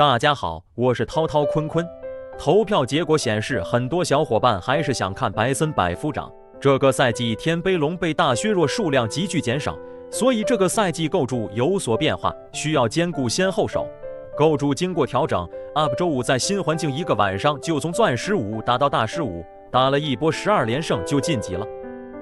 大家好，我是涛涛坤坤。投票结果显示，很多小伙伴还是想看白森百夫长。这个赛季天杯龙被大削弱数量急剧减少，所以这个赛季构筑有所变化，需要兼顾先后手。构筑经过调整 ，UP 周五在新环境一个晚上就从钻石5打到大师5，打了一波12连胜就晋级了。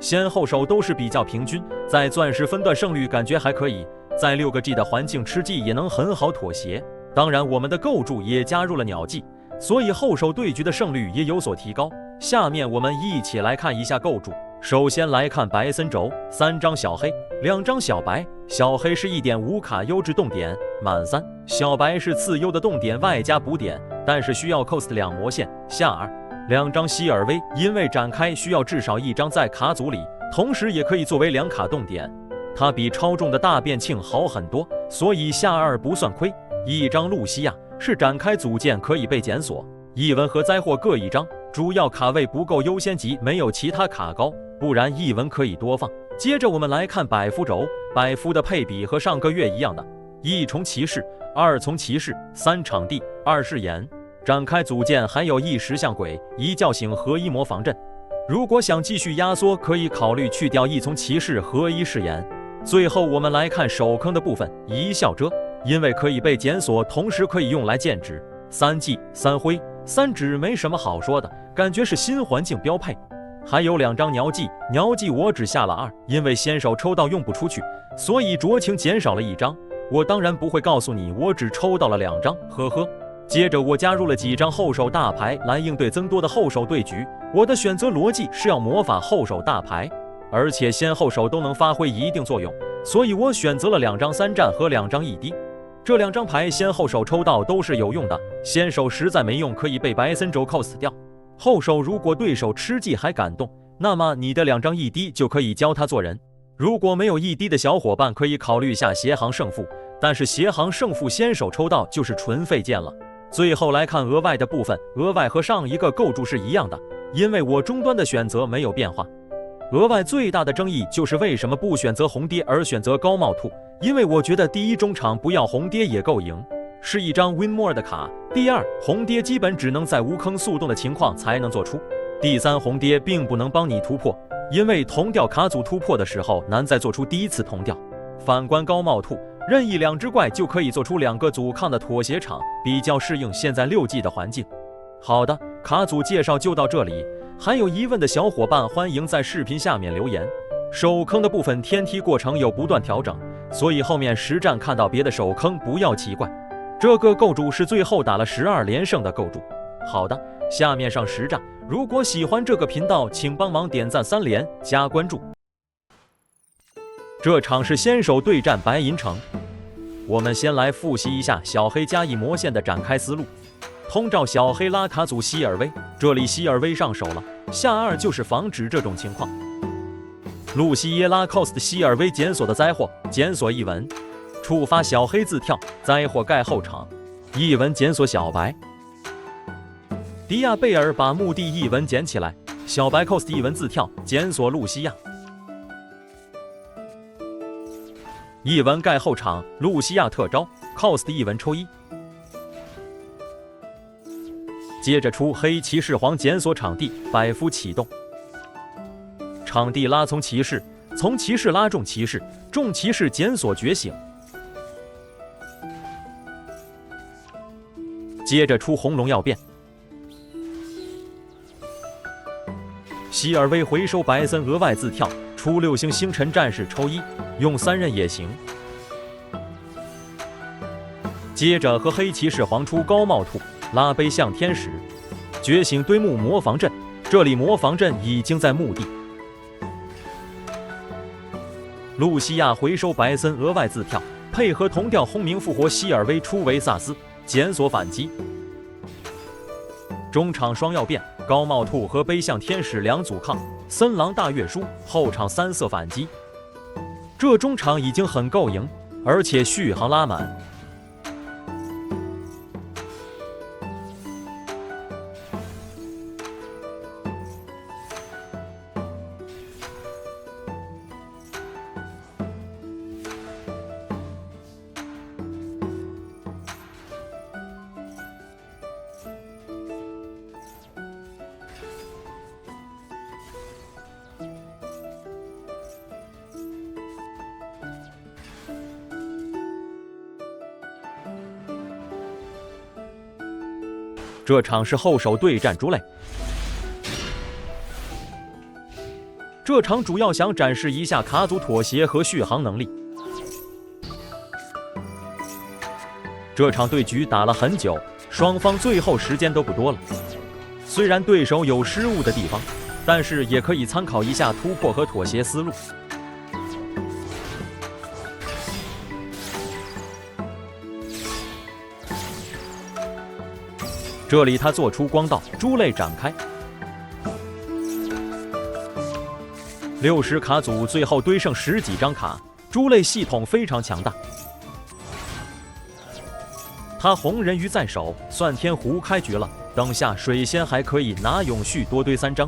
先后手都是比较平均，在钻石分段胜率感觉还可以，在6个 G 的环境吃 G 也能很好妥协。当然，我们的构筑也加入了鸟技，所以后手对局的胜率也有所提高。下面我们一起来看一下构筑。首先来看白森轴，3张小黑，2张小白。小黑是 1.5 卡优质动点，满3；小白是次优的动点外加补点，但是需要 cost 2魔线，下2。2张希尔威，因为展开需要至少1张在卡组里，同时也可以作为2卡动点，它比超重的大变庆好很多，所以下2不算亏。1张露西亚是展开组件可以被检索，异文和灾祸各1张，主要卡位不够优先级，没有其他卡高，不然异文可以多放。接着我们来看百夫轴，百夫的配比和上个月一样的，1重骑士，2重骑士，3场地，2誓言。展开组件还有1石像鬼，1叫醒和1魔防阵。如果想继续压缩，可以考虑去掉1从骑士和1誓言。最后我们来看手坑的部分，1笑遮，因为可以被检索，同时可以用来建指。3技3灰3指没什么好说的，感觉是新环境标配。还有2张鸟技，鸟技我只下了2，因为先手抽到用不出去，所以酌情减少了1张。我当然不会告诉你我只抽到了2张，呵呵。接着我加入了几张后手大牌来应对增多的后手对局。我的选择逻辑是要魔法后手大牌，而且先后手都能发挥一定作用，所以我选择了2张3战和2张1滴。这2张牌先后手抽到都是有用的，先手实在没用可以被白森轴 cost 掉。后手如果对手吃技还敢动，那么你的2张1滴就可以教他做人。如果没有1滴的小伙伴可以考虑下协行胜负，但是协行胜负先手抽到就是纯费剑了。最后来看额外的部分，额外和上一个构筑是一样的，因为我终端的选择没有变化。额外最大的争议就是为什么不选择红爹而选择高帽兔，因为我觉得第一中场不要红爹也够赢，是一张 win more 的卡。第二，红爹基本只能在无坑速动的情况才能做出。第三，红爹并不能帮你突破，因为同调卡组突破的时候难再做出第一次同调。反观高帽兔，任意2只怪就可以做出2个阻抗的妥协场，比较适应现在6G 的环境。好的，卡组介绍就到这里，还有疑问的小伙伴欢迎在视频下面留言。手坑的部分天梯过程有不断调整，所以后面实战看到别的手坑不要奇怪。这个构筑是最后打了12连胜的构筑。好的，下面上实战。如果喜欢这个频道，请帮忙点赞3连加关注。这场是先手对战白银城，我们先来复习一下小黑加1魔线的展开思路。通照小黑拉卡组希尔威，这里希尔威上手了，下2就是防止这种情况。露西耶拉 cost 希尔威检索的灾祸，检索1文，触发小黑自跳，灾祸盖后场，1文检索小白。迪亚贝尔把墓地1文捡起来，小白 cost 1文自跳，检索露西亚。1文盖后场，露西亚特招 cost 1文抽1。接着出黑骑士黄检索场地，百夫启动。场地拉从骑士，从骑士拉重骑士，重骑士检索觉醒。接着出红龙要变。希尔威回收白森额外自跳，出6星星辰战士抽1，用3刃也行。接着和黑骑士黄出高帽兔，拉背向天使，觉醒堆木魔防阵，这里魔防阵已经在墓地。露西亚回收白森额外自跳，配合同调轰鸣复活希尔威出维萨斯，检索反击。中场双要变，高帽兔和背向天使2阻抗，森狼大月书，后场3色反击。这中场已经很够赢，而且续航拉满。这场是后手对战猪类。这场主要想展示一下卡祖妥协和续航能力。这场对局打了很久，双方最后时间都不多了。虽然对手有失误的地方，但是也可以参考一下突破和妥协思路。这里他做出光道，猪类展开。60卡组最后堆剩10几张卡，猪类系统非常强大。他红人鱼在手，算天胡开局了。等下水仙还可以拿永续多堆3张。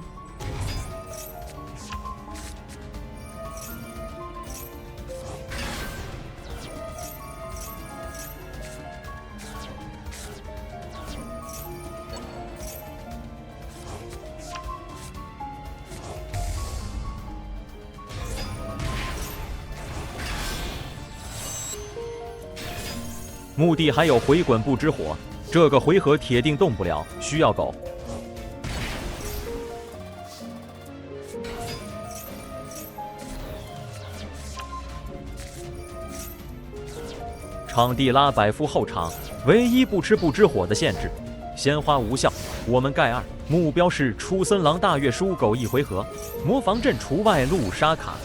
墓地还有回滚不知火，这个回合铁定动不了，需要狗。场地拉百夫后场，唯一不吃不知火的限制，鲜花无效。我们盖2，目标是出森狼大月输狗1回合，魔防阵除外路杀卡。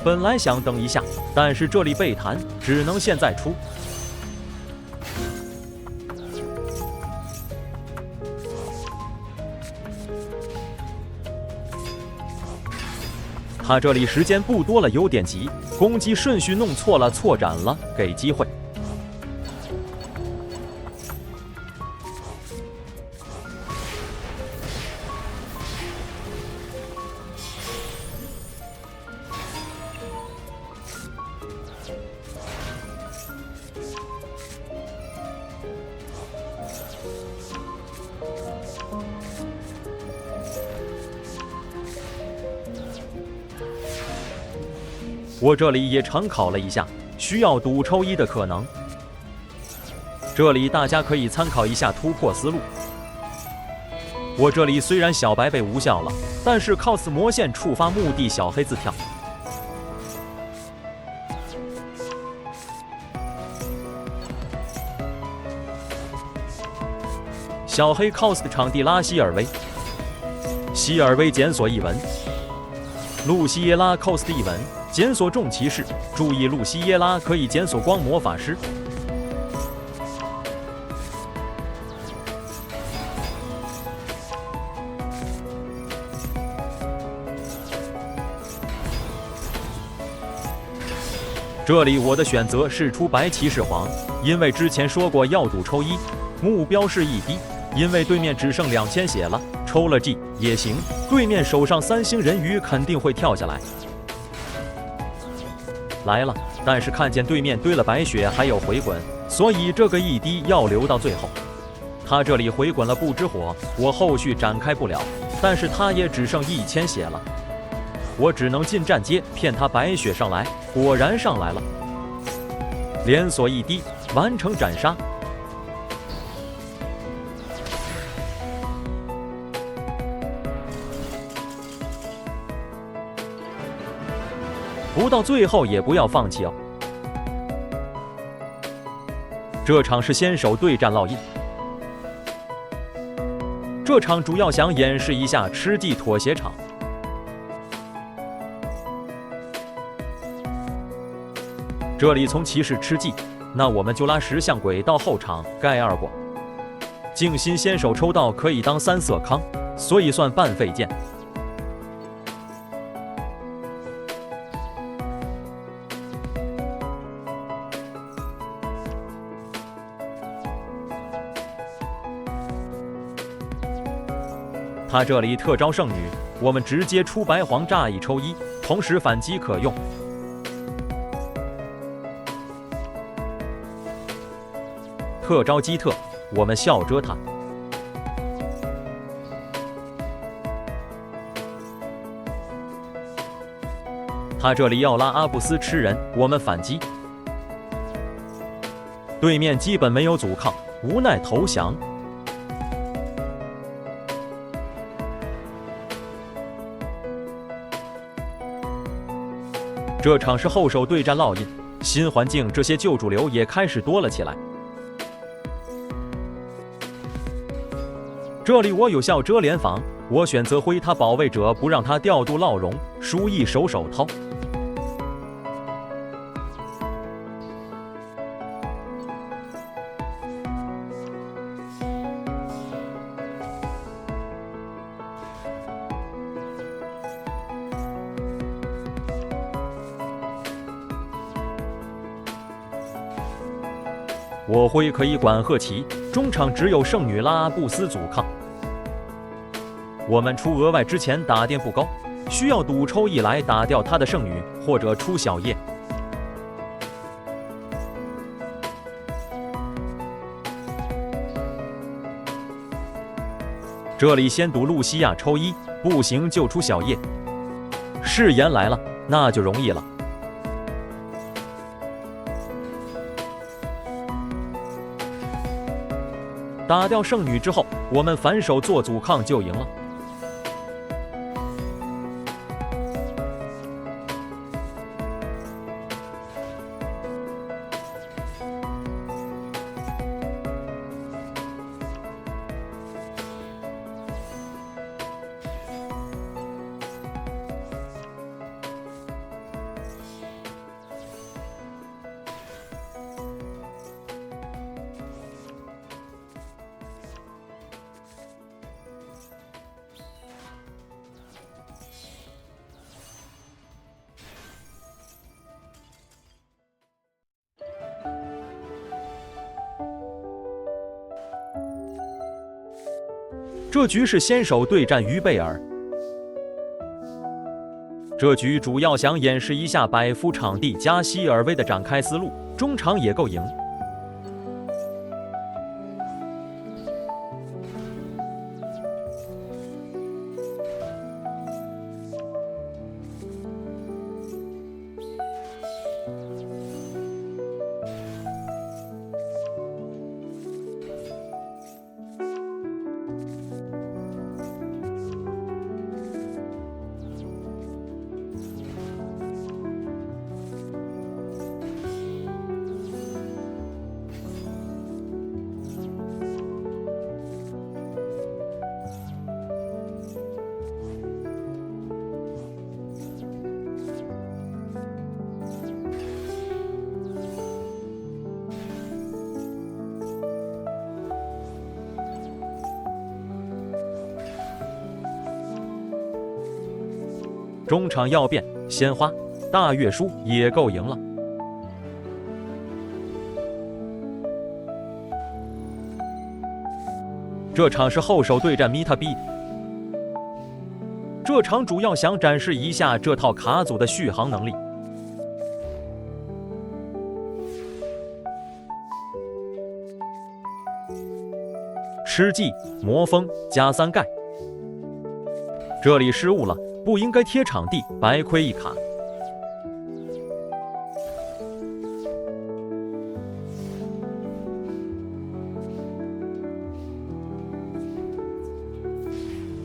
本来想等一下，但是这里被弹，只能现在出。他这里时间不多了，有点急，攻击顺序弄错了，错斩了，给机会。我这里也常考了一下，需要赌抽1的可能。这里大家可以参考一下突破思路。我这里虽然小白被无效了，但是 cos 魔线触发墓地小黑自跳。小黑 cos 场地拉希尔威，希尔威检索1文，露西耶拉 cos 1文。检索重骑士，注意露西耶拉可以检索光魔法师。这里我的选择是出白骑士黄，因为之前说过要赌抽1，目标是1滴，因为对面只剩2000血了，抽了 G 也行，对面手上3星人鱼肯定会跳下来。来了，但是看见对面堆了白血还有回滚，所以这个1滴要留到最后。他这里回滚了不知火，我后续展开不了，但是他也只剩1000血了，我只能进站街骗他白血上来，果然上来了，连锁1滴完成斩杀。不到最后也不要放弃哦。这场是先手对战烙印，这场主要想演示一下吃鸡妥协场。这里从骑士吃鸡，那我们就拉石像鬼到后场盖2过。静心先手抽到可以当3色康，所以算半费剑。他这里特招圣女，我们直接出白黄炸1抽1，同时反击可用。特招基特，我们笑遮他。他这里要拉阿布斯吃人，我们反击。对面基本没有阻抗，无奈投降。这场是后手对战烙印，新环境这些旧主流也开始多了起来。这里我有效遮联防，我选择挥他保卫者，不让他调度烙融，输一手手掏。我挥可以管贺奇，中场只有圣女拉阿布斯阻抗。我们出额外之前打电不高，需要赌抽一来打掉他的圣女，或者出小叶。这里先赌露西亚抽一，不行就出小叶。誓言来了，那就容易了。打掉圣女之后，我们反手做阻抗就赢了。这局是先手对战于贝尔。这局主要想演示一下百夫场地加希尔威的展开思路，中场也够赢。中场要变，鲜花大月叔也够赢了。这场是后手对战米塔比，这场主要想展示一下这套卡组的续航能力。吃技魔风加3盖，这里失误了。不应该贴场地，白亏一卡。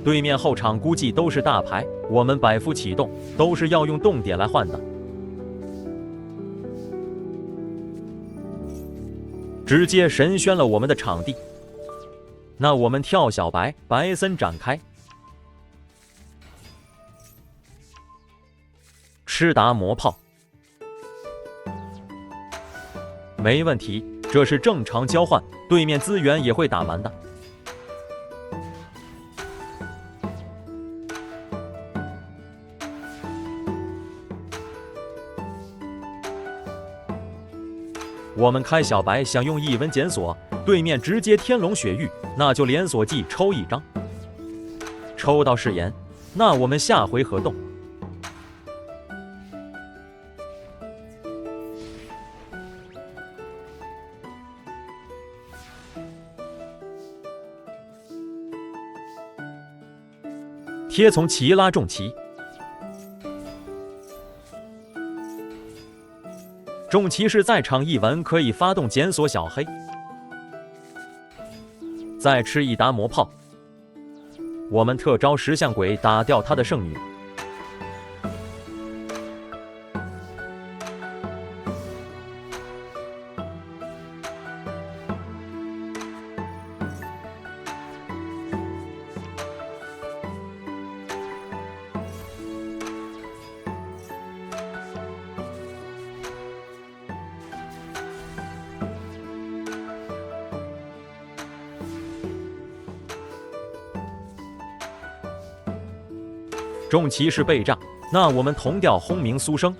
对面后场估计都是大牌，我们百夫启动都是要用动点来换的，直接神宣了我们的场地。那我们跳小白，白森展开。吃达魔炮，没问题，这是正常交换，对面资源也会打完的。我们开小白想用一文检索，对面直接天龙雪域，那就连锁技抽一张，抽到誓言，那我们下回合动。贴从奇拉重骑，众骑士在场一闻可以发动检索小黑，再吃一打魔炮。我们特招石像鬼打掉他的圣女。众骑士被炸，那我们同调轰鸣苏生。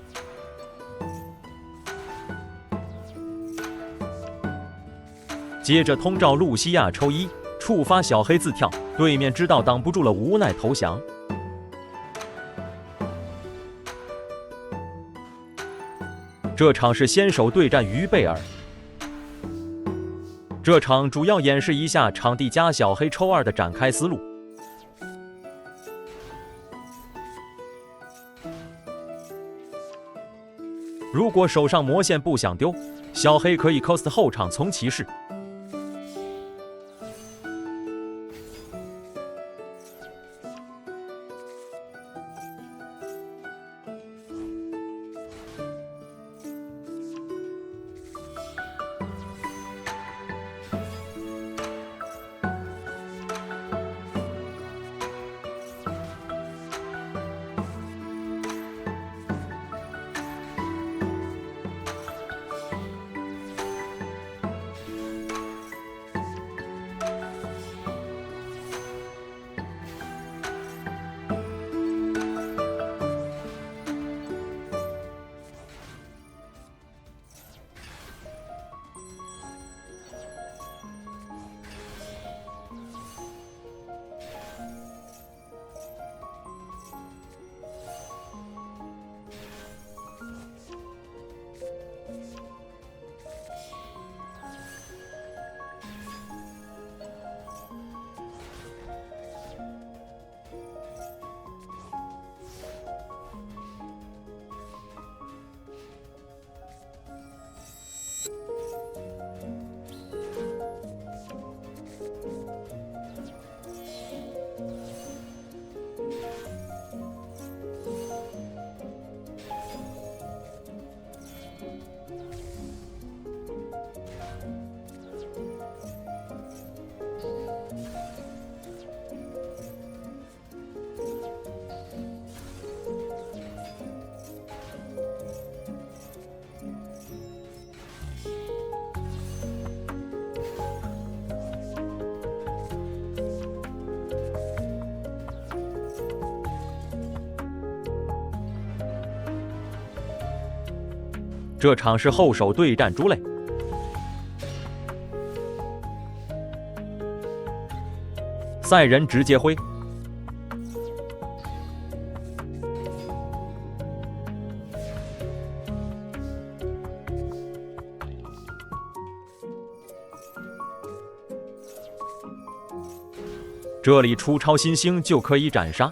接着通照露西亚抽一，触发小黑自跳，对面知道挡不住了，无奈投降。这场是先手对战于贝尔，这场主要演示一下场地加小黑抽二的展开思路。如果手上魔线不想丢，小黑可以 cost 后场从骑士。这场是后手对战猪类，赛人直接挥，这里出超新星就可以斩杀。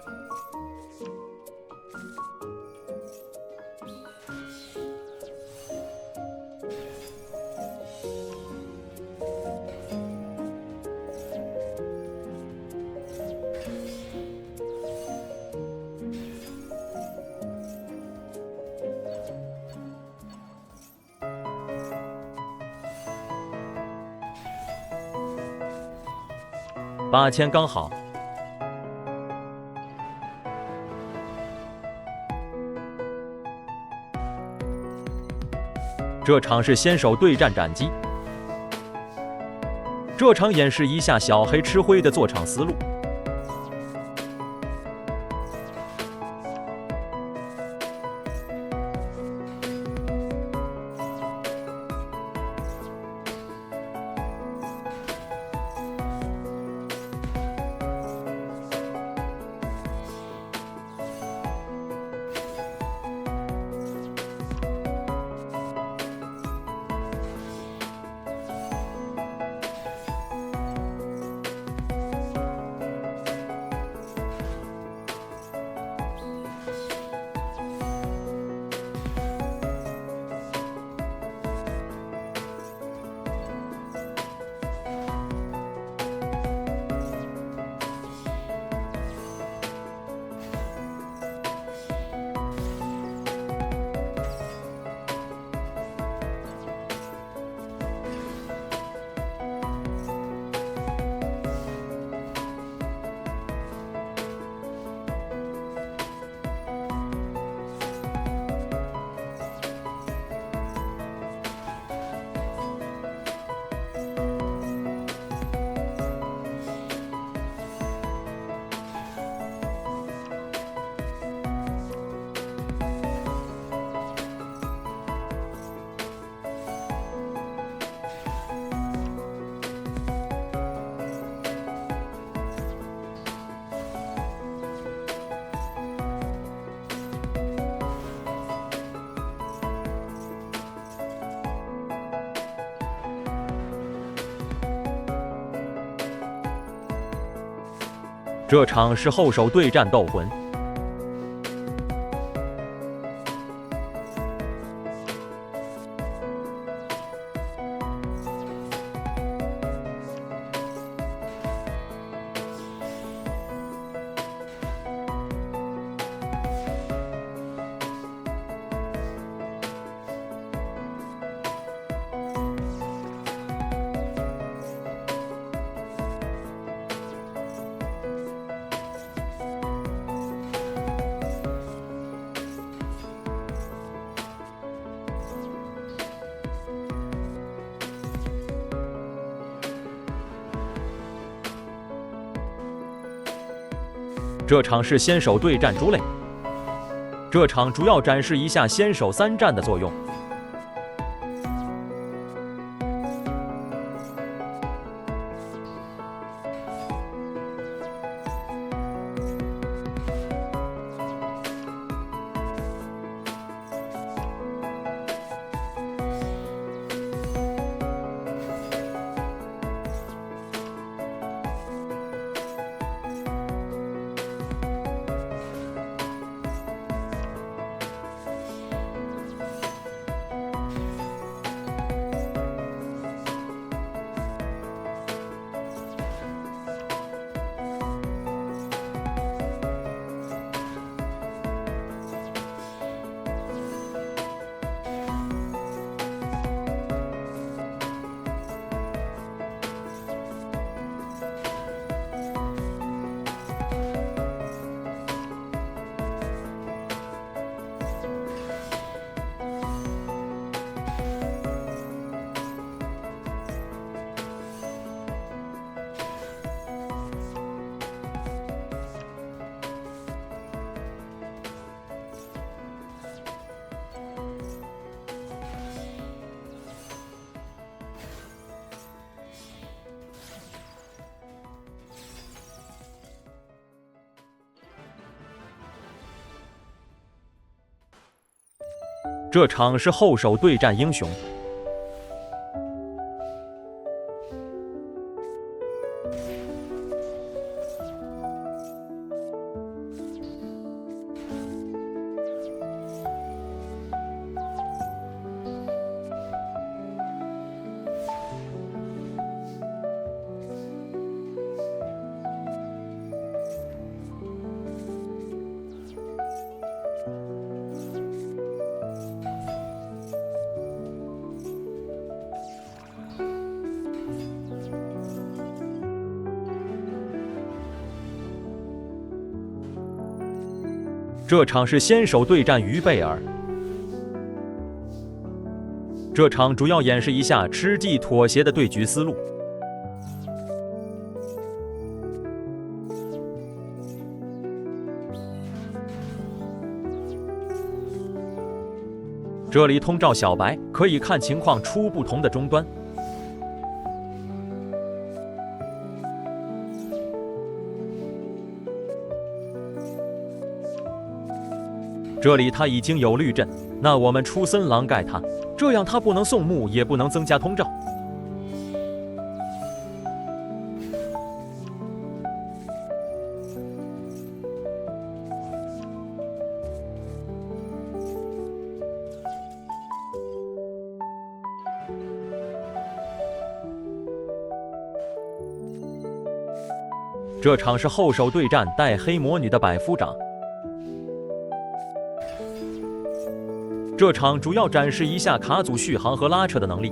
8000刚好。这场是先手对战斩击，这场演示一下小黑吃灰的做场思路。这场是后手对战斗魂。这场是先手对战猪类，这场主要展示一下先手3战的作用。这场是后手对战英雄。这场是先手对战于贝尔。这场主要演示一下吃鸡妥协的对局思路。这里通照小白，可以看情况出不同的终端。这里他已经有绿阵，那我们出森狼盖他，这样他不能送木，也不能增加通照。这场是后手对战带黑魔女的百夫长。这场主要展示一下卡组续航和拉扯的能力。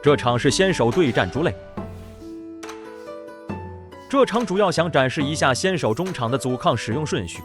这场是先手对战猪类。这场主要想展示一下先手中场的阻抗使用顺序。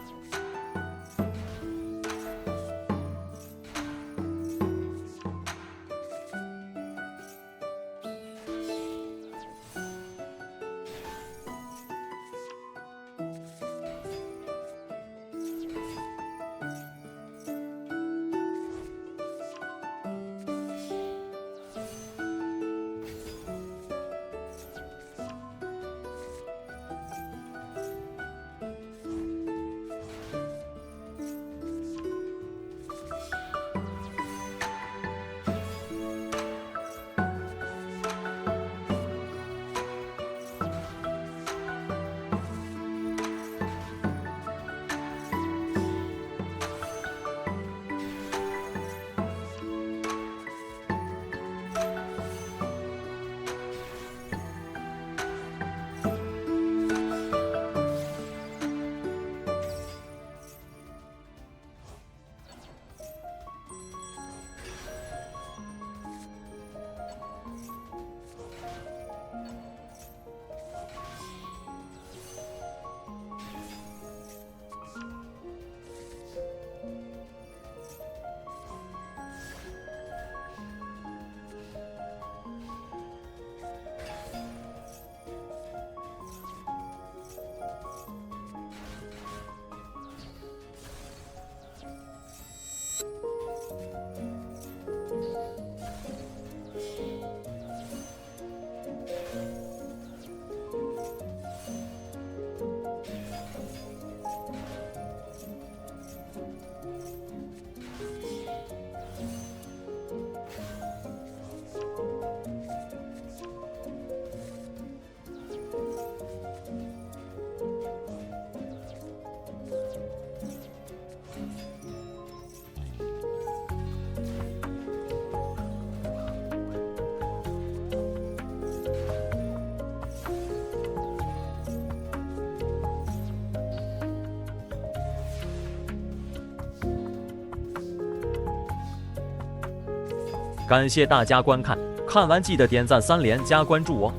感谢大家观看，看完记得点赞3连加关注哦。